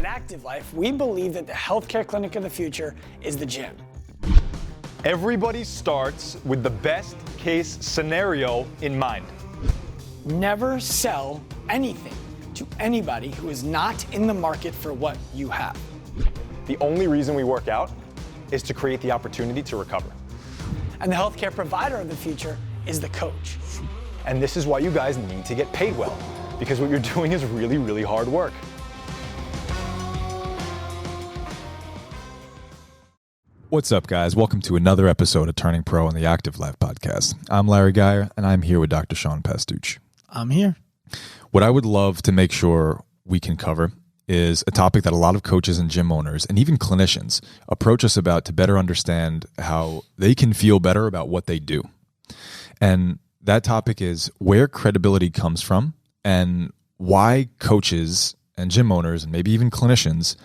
At Active Life, we believe that the healthcare clinic of the future is the gym. Everybody starts with the best case scenario in mind. Never sell anything to anybody who is not in the market for what you have. The only reason we work out is to create the opportunity to recover. And the healthcare provider of the future is the coach. And this is why you guys need to get paid well, because what you're doing is really, really hard work. What's up, guys? Welcome to another episode of Turning Pro on the Active Life podcast. I'm Larry Gaier, and I'm here with Dr. Sean Pastuch. I'm here. What I would love to make sure we can cover is a topic that a lot of coaches and gym owners and even clinicians approach us about to better understand how they can feel better about what they do. And that topic is where credibility comes from and why coaches and gym owners and maybe even clinicians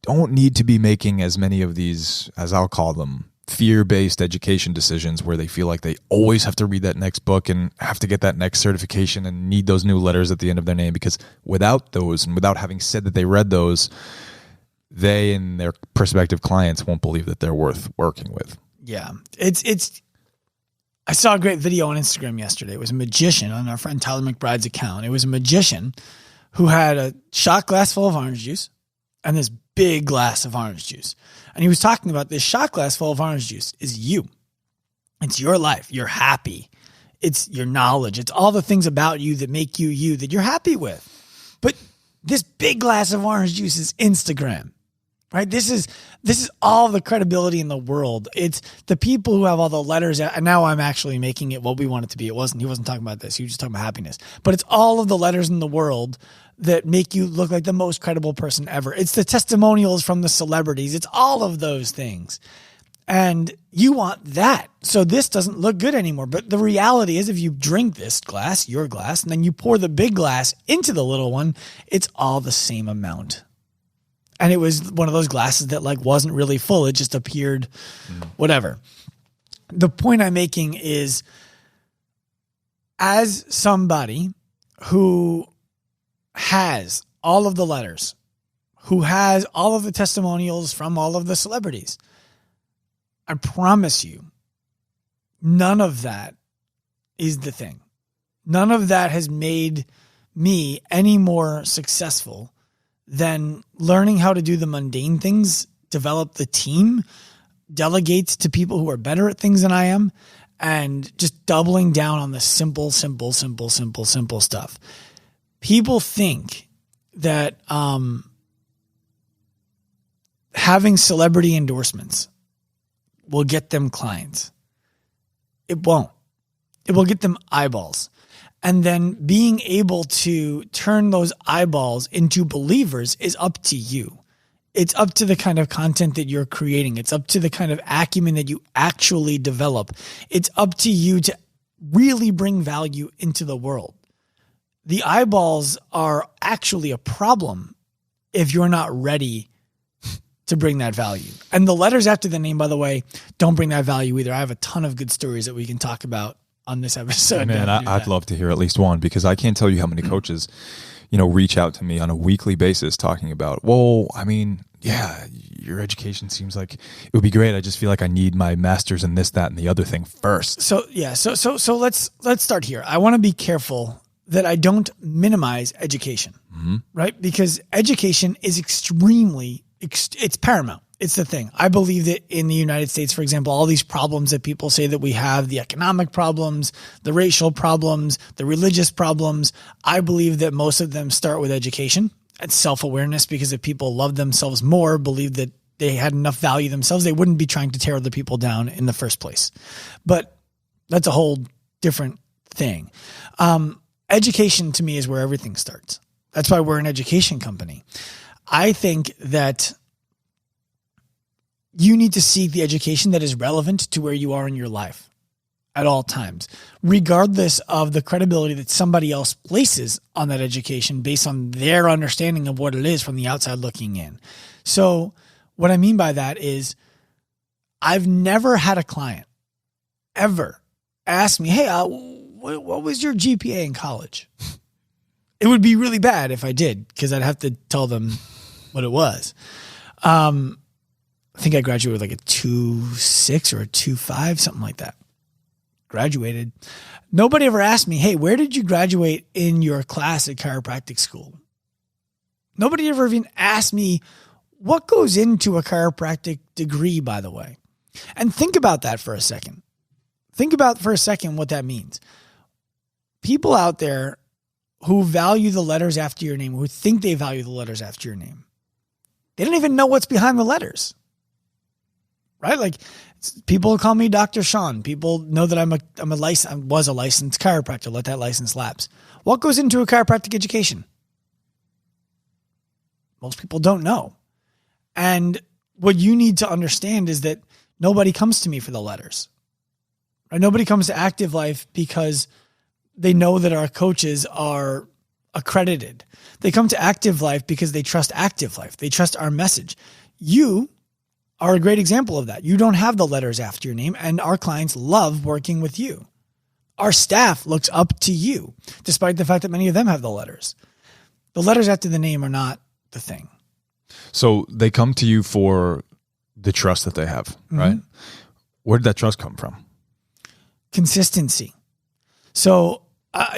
don't need to be making as many of these, as I'll call them, fear-based education decisions where they feel like they always have to read that next book and have to get that next certification and need those new letters at the end of their name, because without those and without having said that they read those, they and their prospective clients won't believe that they're worth working with. Yeah. I saw a great video on Instagram yesterday. It was a magician on our friend Tyler McBride's account. It was a magician who had a shot glass full of orange juice and this big glass of orange juice. And he was talking about this shot glass full of orange juice is you. It's your life. You're happy. It's your knowledge. It's all the things about you that make you you that you're happy with. But this big glass of orange juice is Instagram, right? This is all the credibility in the world. It's the people who have all the letters. And now I'm actually making it what we want it to be. He wasn't talking about this. He was just talking about happiness. But it's all of the letters in the world that make you look like the most credible person ever. It's the testimonials from the celebrities. It's all of those things. And you want that. So this doesn't look good anymore. But the reality is if you drink this glass, your glass, and then you pour the big glass into the little one, it's all the same amount. And it was one of those glasses that wasn't really full. It just appeared whatever. The point I'm making is as somebody who has all of the letters, who has all of the testimonials from all of the celebrities, I promise you, none of that is the thing. None of that has made me any more successful than learning how to do the mundane things, develop the team, delegate to people who are better at things than I am, and just doubling down on the simple stuff. People think that having celebrity endorsements will get them clients. It won't. It will get them eyeballs. And then being able to turn those eyeballs into believers is up to you. It's up to the kind of content that you're creating. It's up to the kind of acumen that you actually develop. It's up to you to really bring value into the world. The eyeballs are actually a problem if you're not ready to bring that value. And the letters after the name, by the way, don't bring that value either. I have a ton of good stories that we can talk about on this episode. Man, I'd love to hear at least one, because I can't tell you how many coaches, reach out to me on a weekly basis talking about, well, I mean, yeah, your education seems like it would be great. I just feel like I need my master's in this, that, and the other thing first. So let's start here. I want to be careful that I don't minimize education, right? Because education is it's paramount. It's the thing. I believe that in the United States, for example, all these problems that people say that we have, the economic problems, the racial problems, the religious problems, I believe that most of them start with education and self-awareness, because if people love themselves more, believe that they had enough value themselves, they wouldn't be trying to tear other people down in the first place. But that's a whole different thing. Education to me is where everything starts. That's why we're an education company. I think that you need to seek the education that is relevant to where you are in your life at all times, regardless of the credibility that somebody else places on that education based on their understanding of what it is from the outside looking in. So what I mean by that is I've never had a client ever ask me, hey, what was your GPA in college? It would be really bad if I did, because I'd have to tell them what it was. I think I graduated with like a 2.6 or a 2.5, something like that. Graduated. Nobody ever asked me, hey, where did you graduate in your class at chiropractic school? Nobody ever even asked me what goes into a chiropractic degree, by the way. And think about that for a second. Think about for a second what that means. People out there who value the letters after your name, who think they value the letters after your name, they don't even know what's behind the letters, right? Like people call me Dr. Sean. People know that I was a licensed chiropractor. Let that license lapse. What goes into a chiropractic education? Most people don't know. And what you need to understand is that nobody comes to me for the letters. Right? Nobody comes to Active Life because they know that our coaches are accredited. They come to Active Life because they trust Active Life. They trust our message. You are a great example of that. You don't have the letters after your name, and our clients love working with you. Our staff looks up to you, despite the fact that many of them have the letters. The letters after the name are not the thing. So they come to you for the trust that they have, right? Where did that trust come from? Consistency. So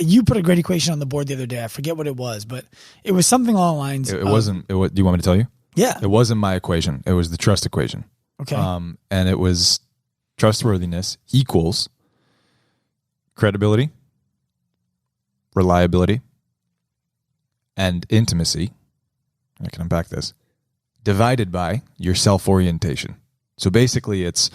you put a great equation on the board the other day. I forget what it was, but it was something along the lines It wasn't. Do you want me to tell you? Yeah. It wasn't my equation. It was the trust equation. Okay. And it was trustworthiness equals credibility, reliability, and intimacy. I can unpack this. Divided by your self-orientation. So basically it's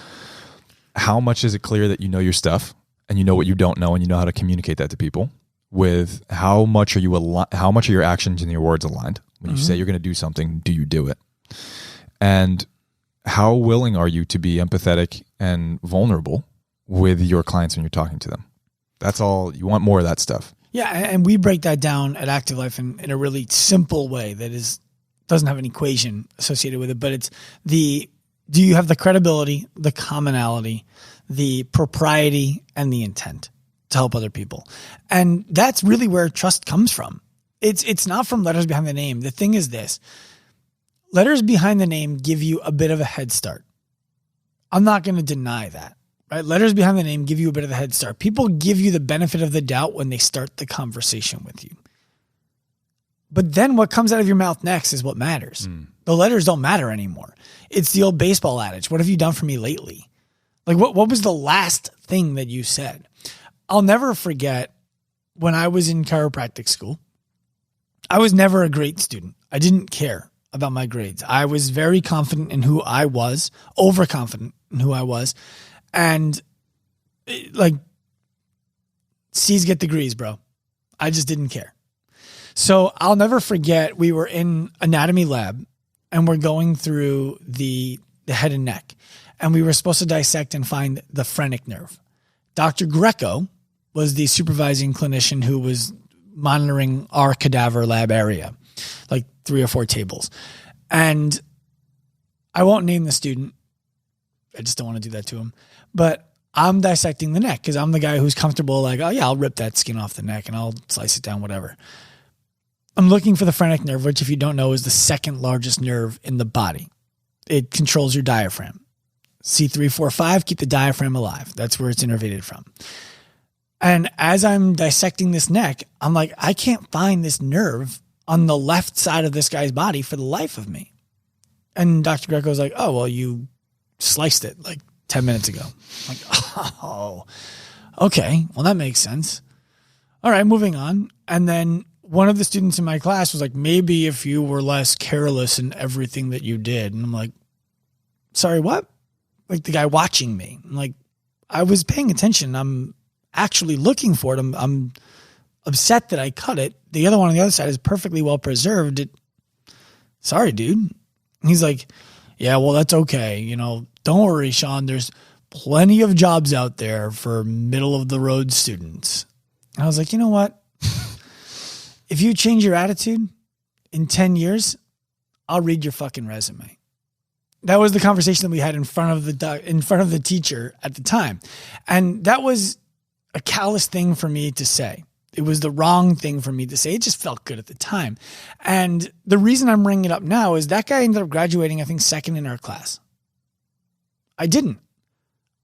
how much is it clear that you know your stuff and you know what you don't know and you know how to communicate that to people, with how much are how much are your actions and your words aligned? When you say you're going to do something, do you do it? And how willing are you to be empathetic and vulnerable with your clients when you're talking to them? That's all. You want more of that stuff. Yeah, and we break that down at Active Life in a really simple way that doesn't have an equation associated with it, but it's do you have the credibility, the commonality, the propriety, and the intent to help other people? And that's really where trust comes from. It's not from letters behind the name. The thing is this. Letters behind the name give you a bit of a head start. I'm not going to deny that. Right? Letters behind the name give you a bit of a head start. People give you the benefit of the doubt when they start the conversation with you. But then what comes out of your mouth next is what matters. The letters don't matter anymore. It's the old baseball adage. What have you done for me lately? Like what was the last thing that you said? I'll never forget when I was in chiropractic school. I was never a great student. I didn't care about my grades. I was very confident in who I was, overconfident in who I was. And like C's get degrees, bro. I just didn't care. So I'll never forget, we were in anatomy lab and we're going through the head and neck, and we were supposed to dissect and find the phrenic nerve. Dr. Greco was the supervising clinician who was monitoring our cadaver lab area, like 3 or 4 tables. And I won't name the student. I just don't want to do that to him. But I'm dissecting the neck because I'm the guy who's comfortable, like, oh yeah, I'll rip that skin off the neck and I'll slice it down, whatever. I'm looking for the phrenic nerve, which if you don't know is the second largest nerve in the body. It controls your diaphragm. C3, 4, 5, keep the diaphragm alive. That's where it's innervated from. And as I'm dissecting this neck, I'm like, I can't find this nerve on the left side of this guy's body for the life of me. And Dr. Greco's like, oh, well, you sliced it like 10 minutes ago. I'm like, oh, okay. Well, that makes sense. All right, moving on. And then one of the students in my class was like, maybe if you were less careless in everything that you did. And I'm like, sorry, what? Like the guy watching me. I'm like, I was paying attention. I'm actually looking for it. I'm upset that I cut it. The other one on the other side is perfectly well preserved. Sorry, dude. And he's like, yeah, well, that's okay. You know, don't worry, Sean. There's plenty of jobs out there for middle of the road students. And I was like, you know what? If you change your attitude in 10 years, I'll read your fucking resume. That was the conversation that we had in front of the teacher at the time. And that was a callous thing for me to say. It was the wrong thing for me to say. It just felt good at the time. And the reason I'm bringing it up now is that guy ended up graduating, I think, second in our class. I didn't.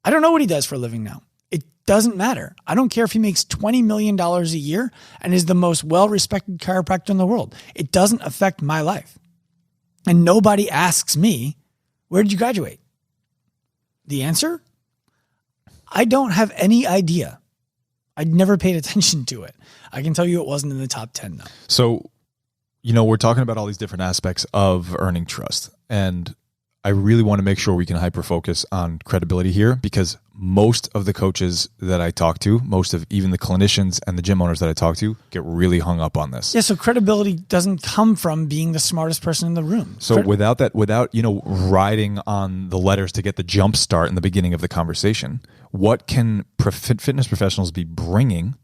I don't know what he does for a living now. It doesn't matter. I don't care if he makes $20 million a year and is the most well-respected chiropractor in the world. It doesn't affect my life. And nobody asks me, where did you graduate? The answer? I don't have any idea. I'd never paid attention to it. I can tell you it wasn't in the top 10 though. So, we're talking about all these different aspects of earning trust. And I really want to make sure we can hyper-focus on credibility here, because most of the coaches that I talk to, most of even the clinicians and the gym owners that I talk to get really hung up on this. Yeah, so credibility doesn't come from being the smartest person in the room. So without riding on the letters to get the jump start in the beginning of the conversation, what can fitness professionals be bringing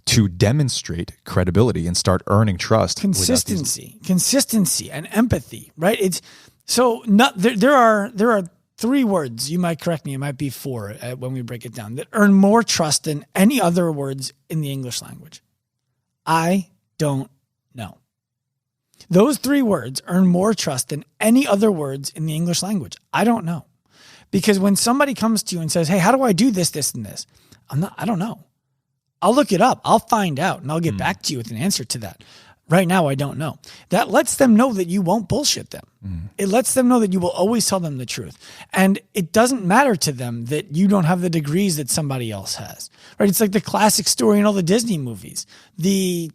to demonstrate credibility and start earning trust? Consistency and empathy, right? There are 3 words, you might correct me, it might be 4 when we break it down, that earn more trust than any other words in the English language. I don't know. Those 3 words earn more trust than any other words in the English language. I don't know. Because when somebody comes to you and says, hey, how do I do this, this, and this? I don't know. I'll look it up. I'll find out and I'll get back to you with an answer to that. Right now, I don't know. That lets them know that you won't bullshit them. It lets them know that you will always tell them the truth. And it doesn't matter to them that you don't have the degrees that somebody else has, right? It's like the classic story in all the Disney movies. The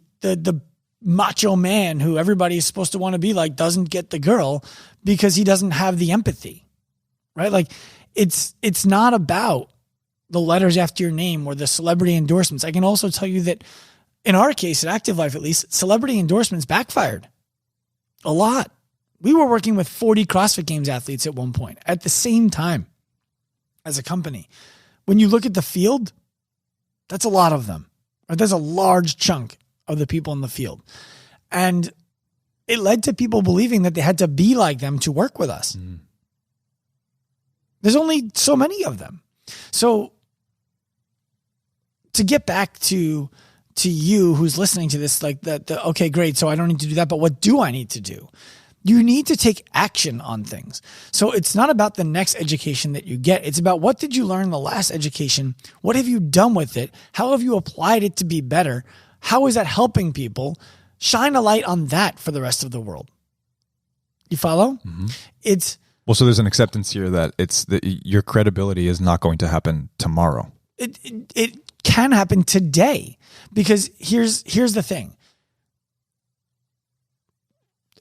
macho man who everybody is supposed to want to be like doesn't get the girl because he doesn't have the empathy, right? Like it's not about the letters after your name or the celebrity endorsements. I can also tell you that in our case, at Active Life at least, celebrity endorsements backfired a lot. We were working with 40 CrossFit Games athletes at one point at the same time as a company. When you look at the field, that's a lot of them. Or there's a large chunk of the people in the field. And it led to people believing that they had to be like them to work with us. There's only so many of them. So to get back to you who's listening to this, like okay, great. So I don't need to do that, but what do I need to do? You need to take action on things. So it's not about the next education that you get. It's about what did you learn in the last education? What have you done with it? How have you applied it to be better? How is that helping people? Shine a light on that for the rest of the world. You follow? So there's an acceptance here that your credibility is not going to happen tomorrow. It can happen today, because here's the thing.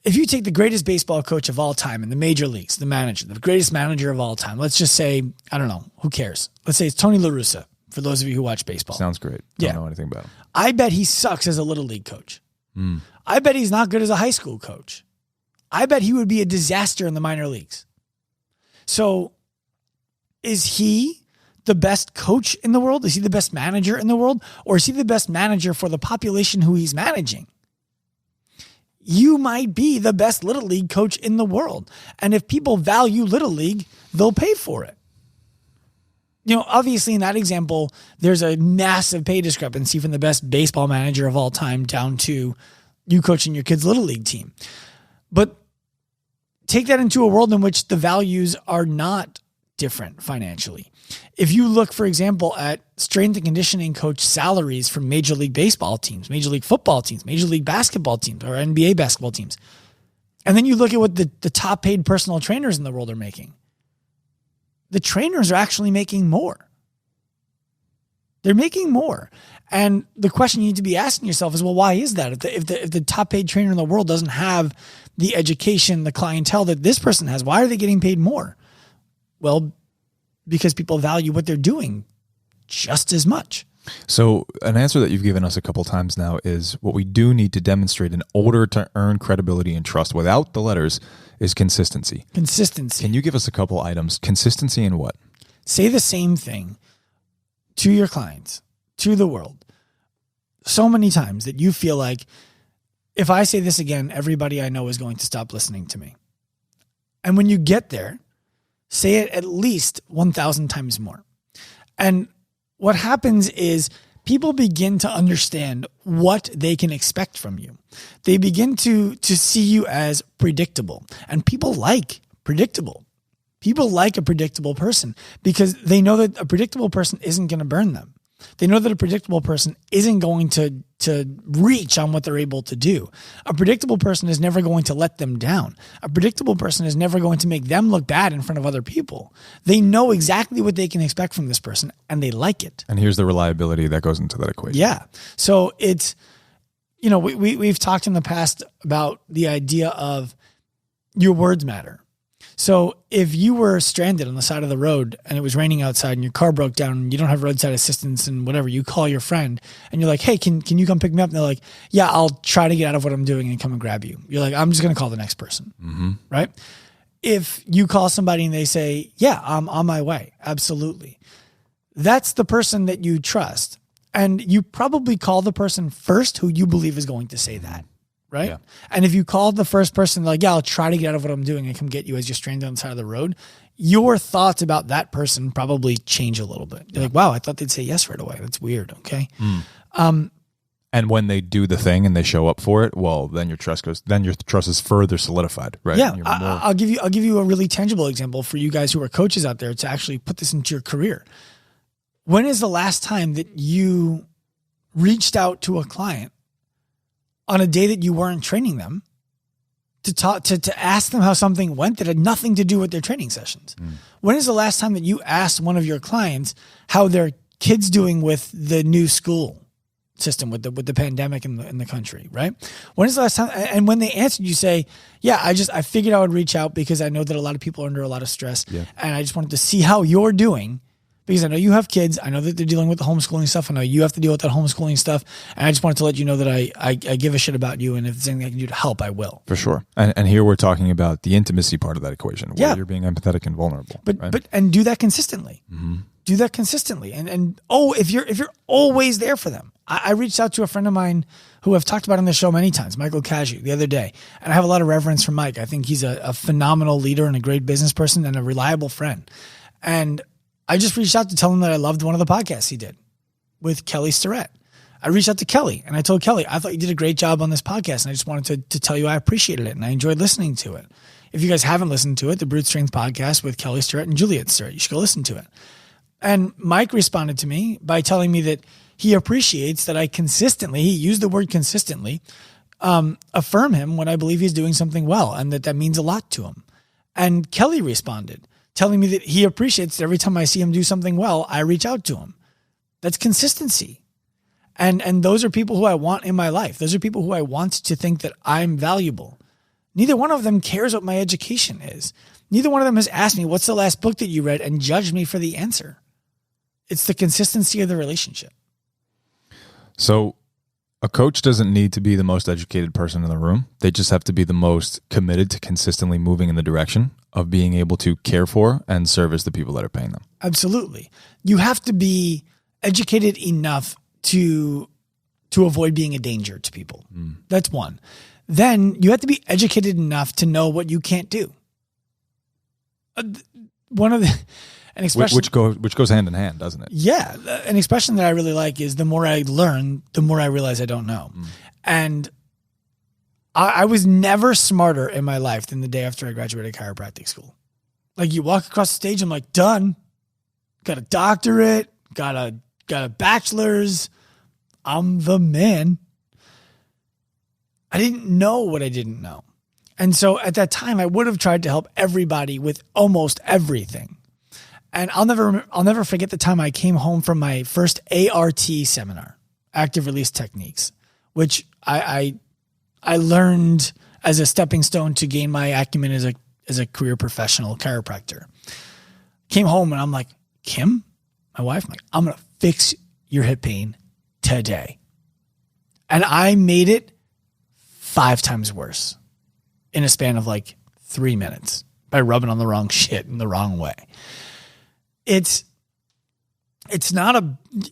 If you take the greatest baseball coach of all time in the major leagues, the manager, the greatest manager of all time, let's just say, I don't know, who cares? Let's say it's Tony La Russa, for those of you who watch baseball. Sounds great. Don't know anything about him. I bet he sucks as a little league coach. I bet he's not good as a high school coach. I bet he would be a disaster in the minor leagues. So is he the best coach in the world? Is he the best manager in the world? Or is he the best manager for the population who he's managing? You might be the best little league coach in the world. And if people value little league, they'll pay for it. Obviously in that example, there's a massive pay discrepancy from the best baseball manager of all time down to you coaching your kid's little league team. But take that into a world in which the values are not different financially. If you look, for example, at strength and conditioning coach salaries from Major League Baseball teams, Major League Football teams, Major League Basketball teams, or NBA basketball teams, and then you look at what the top paid personal trainers in the world are making, the trainers are actually making more. They're making more. And the question you need to be asking yourself is, well, why is that? If the top paid trainer in the world doesn't have the education, the clientele that this person has, why are they getting paid more? Well, because people value what they're doing just as much. So an answer that you've given us a couple times now is what we do need to demonstrate in order to earn credibility and trust without the letters is consistency. Consistency. Can you give us a couple items? Consistency in what? Say the same thing to your clients, to the world, so many times that you feel like, if I say this again, everybody I know is going to stop listening to me. And when you get there, say it at least 1,000 times more. And what happens is people begin to understand what they can expect from you. They begin to see you as predictable, and people like predictable. People like a predictable person because they know that a predictable person isn't going to burn them. They know that a predictable person isn't going to reach on what they're able to do. A predictable person is never going to let them down. A predictable person is never going to make them look bad in front of other people. They know exactly what they can expect from this person, and they like it. And here's the reliability that goes into that equation. Yeah. So it's, you know, we've talked in the past about the idea of your words matter. So if you were stranded on the side of the road and it was raining outside and your car broke down and you don't have roadside assistance and whatever, you call your friend and you're like, hey, can you come pick me up? And they're like, yeah, I'll try to get out of what I'm doing and come and grab you. You're like, I'm just going to call the next person. Mm-hmm. Right? If you call somebody and they say, yeah, I'm on my way. Absolutely. That's the person that you trust. And you probably call the person first who you believe is going to say that. Right. Yeah. And if you called the first person like, yeah, I'll try to get out of what I'm doing and come get you as you're stranded on the side of the road, your thoughts about that person probably change a little bit. You're like, wow, I thought they'd say yes right away. That's weird. Okay. And when they do the thing and they show up for it, well, then your trust is further solidified. Right. Yeah. I'll give you a really tangible example for you guys who are coaches out there to actually put this into your career. When is the last time that you reached out to a client on a day that you weren't training them to ask them how something went that had nothing to do with their training sessions? When is the last time that you asked one of your clients how their kid's doing with the new school system, with the pandemic in the country, right? When is the last time? And when they answered, you say, yeah, I figured I would reach out because I know that a lot of people are under a lot of stress, and I just wanted to see how you're doing. Because I know you have kids. I know that they're dealing with the homeschooling stuff. I know you have to deal with that homeschooling stuff. And I just wanted to let you know that I give a shit about you. And if there's anything I can do to help, I will. For sure. And here we're talking about the intimacy part of that equation, where you're being empathetic and vulnerable. But do that consistently. Mm-hmm. Do that consistently. And if you're always there for them. I reached out to a friend of mine who I've talked about on the show many times, Michael Cashew, the other day. And I have a lot of reverence for Mike. I think he's a phenomenal leader and a great business person and a reliable friend. And I just reached out to tell him that I loved one of the podcasts he did with Kelly Starrett. I reached out to Kelly and I told Kelly, I thought you did a great job on this podcast. And I just wanted to tell you I appreciated it and I enjoyed listening to it. If you guys haven't listened to it, the Brute Strength podcast with Kelly Starrett and Juliet Starrett, you should go listen to it. And Mike responded to me by telling me that he appreciates that I consistently, he used the word consistently, affirm him when I believe he's doing something well and that means a lot to him. And Kelly responded, telling me that he appreciates that every time I see him do something well, I reach out to him. That's consistency. And those are people who I want in my life. Those are people who I want to think that I'm valuable. Neither one of them cares what my education is. Neither one of them has asked me, what's the last book that you read, and judged me for the answer. It's the consistency of the relationship. So a coach doesn't need to be the most educated person in the room. They just have to be the most committed to consistently moving in the direction of being able to care for and service the people that are paying them. Absolutely. You have to be educated enough to avoid being a danger to people. That's one. Then you have to be educated enough to know what you can't do. An expression which goes hand in hand, doesn't it? Yeah. An expression that I really like is the more I learn, the more I realize I don't know. And I was never smarter in my life than the day after I graduated chiropractic school. Like you walk across the stage, I'm like, done. Got a doctorate, got a bachelor's. I'm the man. I didn't know what I didn't know. And so at that time, I would have tried to help everybody with almost everything. And I'll never forget the time I came home from my first ART seminar, active release techniques, which I learned as a stepping stone to gain my acumen as a career professional chiropractor. Came home and I'm like, Kim, my wife, I'm like, I'm going to fix your hip pain today. And I made it 5 times worse in a span of like 3 minutes by rubbing on the wrong shit in the wrong way. It's not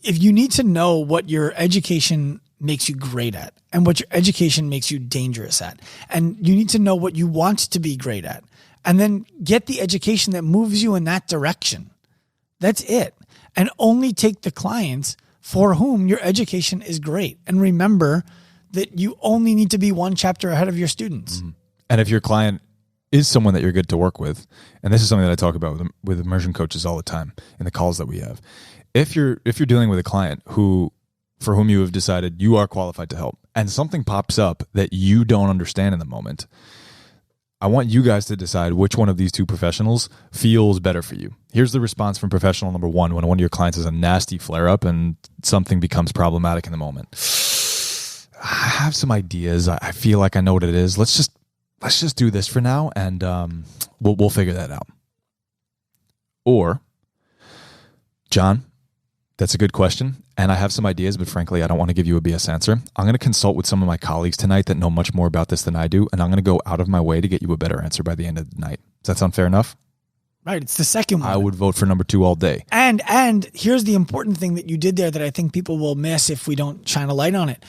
if you need to know what your education makes you great at and what your education makes you dangerous at, and you need to know what you want to be great at, and then get the education that moves you in that direction. That's it. And only take the clients for whom your education is great. And remember that you only need to be one chapter ahead of your students. And if your client is someone that you're good to work with, and this is something that I talk about with immersion coaches all the time in the calls that we have. If you're dealing with a client for whom you have decided you are qualified to help, and something pops up that you don't understand in the moment, I want you guys to decide which one of these two professionals feels better for you. Here's the response from professional number one when one of your clients has a nasty flare-up and something becomes problematic in the moment. I have some ideas. I feel like I know what it is. Let's just do this for now, and we'll figure that out. Or, John, that's a good question, and I have some ideas, but frankly, I don't want to give you a BS answer. I'm going to consult with some of my colleagues tonight that know much more about this than I do, and I'm going to go out of my way to get you a better answer by the end of the night. Does that sound fair enough? Right. It's the second one. I would vote for number 2 all day. And here's the important thing that you did there that I think people will miss if we don't shine a light on it.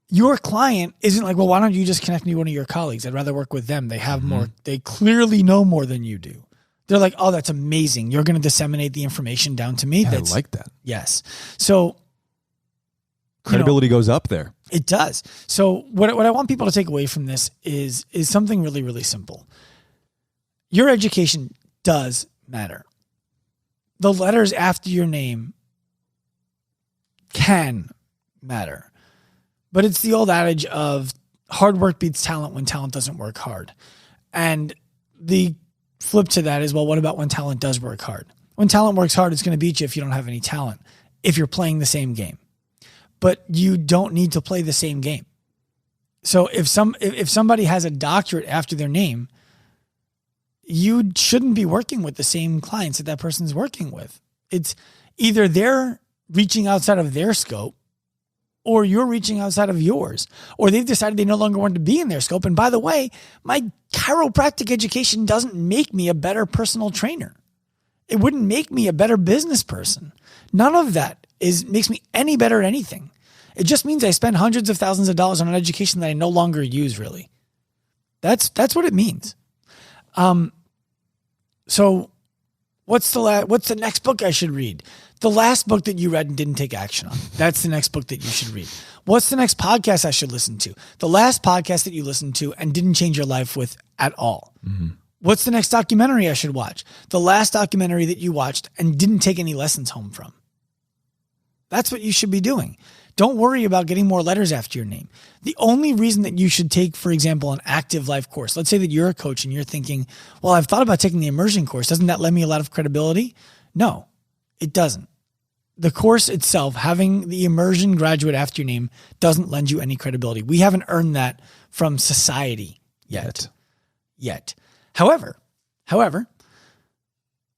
Your client isn't like, well, why don't you just connect me to one of your colleagues? I'd rather work with them. They have more. They clearly know more than you do. They're like, oh, that's amazing. You're going to disseminate the information down to me. Yeah, I like that. Yes. So credibility goes up there. It does. So what I want people to take away from this is something really, really simple. Your education does matter. The letters after your name can matter. But it's the old adage of hard work beats talent when talent doesn't work hard. And the flip to that is, well, what about when talent does work hard? When talent works hard, it's going to beat you if you don't have any talent, if you're playing the same game. But you don't need to play the same game. So if somebody has a doctorate after their name, you shouldn't be working with the same clients that person's working with. It's either they're reaching outside of their scope, or you're reaching outside of yours, or they've decided they no longer want to be in their scope. And by the way, my chiropractic education doesn't make me a better personal trainer. It wouldn't make me a better business person. None of that makes me any better at anything. It just means I spend hundreds of thousands of dollars on an education that I no longer use, really. That's what it means. So what's the next book I should read? The last book that you read and didn't take action on. That's the next book that you should read. What's the next podcast I should listen to? The last podcast that you listened to and didn't change your life with at all. Mm-hmm. What's the next documentary I should watch? The last documentary that you watched and didn't take any lessons home from. That's what you should be doing. Don't worry about getting more letters after your name. The only reason that you should take, for example, an active life course, let's say that you're a coach and you're thinking, well, I've thought about taking the immersion course. Doesn't that lend me a lot of credibility? No, it doesn't. The course itself, having the immersion graduate after your name, doesn't lend you any credibility. We haven't earned that from society yet. However,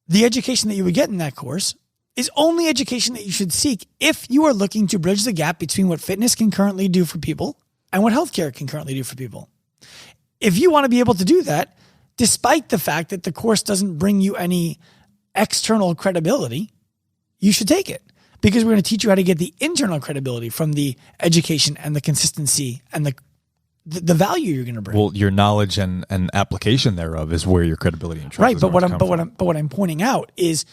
the education that you would get in that course is only education that you should seek if you are looking to bridge the gap between what fitness can currently do for people and what healthcare can currently do for people. If you want to be able to do that, despite the fact that the course doesn't bring you any external credibility, you should take it, because we're going to teach you how to get the internal credibility from the education and the consistency and the value you're going to bring. Well, your knowledge and application thereof is where your credibility and trust right. is But going to come from. what I'm pointing out is,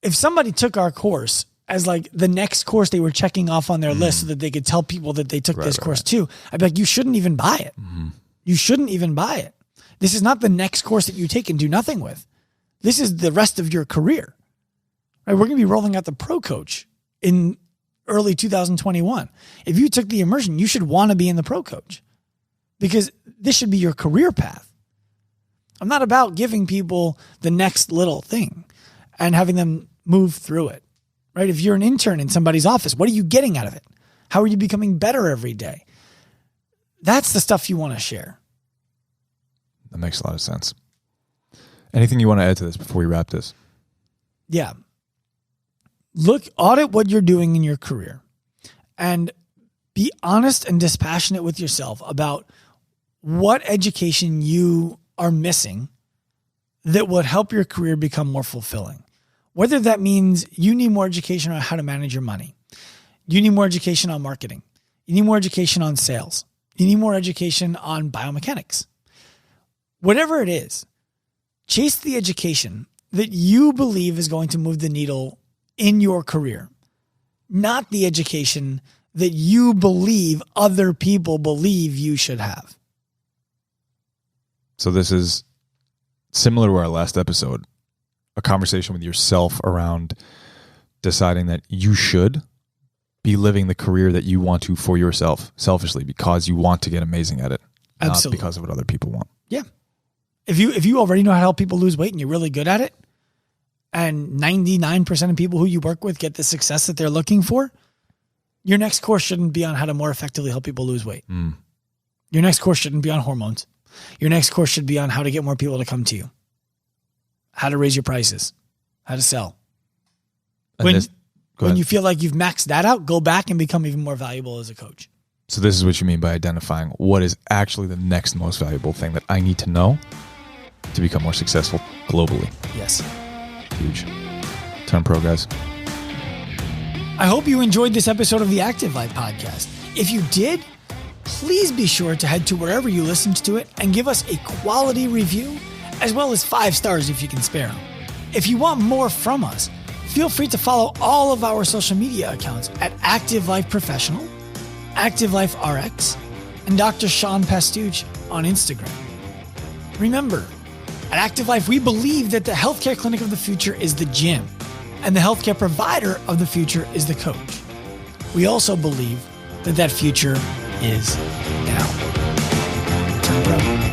if somebody took our course as like the next course they were checking off on their list so that they could tell people that they took this course too, I'd be like, you shouldn't even buy it. Mm-hmm. You shouldn't even buy it. This is not the next course that you take and do nothing with. This is the rest of your career. Right? We're going to be rolling out the Pro Coach in early 2021. If you took the immersion, you should want to be in the Pro Coach, because this should be your career path. I'm not about giving people the next little thing and having them move through it, right? If you're an intern in somebody's office, what are you getting out of it? How are you becoming better every day? That's the stuff you want to share. That makes a lot of sense. Anything you want to add to this before we wrap this? Yeah. Audit what you're doing in your career and be honest and dispassionate with yourself about what education you are missing that would help your career become more fulfilling. Whether that means you need more education on how to manage your money, you need more education on marketing, you need more education on sales, you need more education on biomechanics. Whatever it is, chase the education that you believe is going to move the needle in your career. not the education that you believe other people believe you should have. So this is similar to our last episode, a conversation with yourself around deciding that you should be living the career that you want to for yourself, selfishly, because you want to get amazing at it, Absolutely. not because of what other people want. Yeah. If you already know how to help people lose weight and you're really good at it, and 99% of people who you work with get the success that they're looking for, your next course shouldn't be on how to more effectively help people lose weight. Your next course shouldn't be on hormones. Your next course should be on how to get more people to come to you, how to raise your prices, how to sell. When you feel like you've maxed that out, go back and become even more valuable as a coach. So this is what you mean by identifying what is actually the next most valuable thing that I need to know to become more successful globally. Yes. Huge. Turn pro, guys. I hope you enjoyed this episode of the Active Life podcast. If you did, please be sure to head to wherever you listened to it and give us a quality review, as well as 5 stars if you can spare them. If you want more from us, feel free to follow all of our social media accounts at Active Life Professional, Active Life RX, and Dr. Sean Pastuch on Instagram. Remember, at Active Life, we believe that the healthcare clinic of the future is the gym, and the healthcare provider of the future is the coach. We also believe that future is now. Turn pro.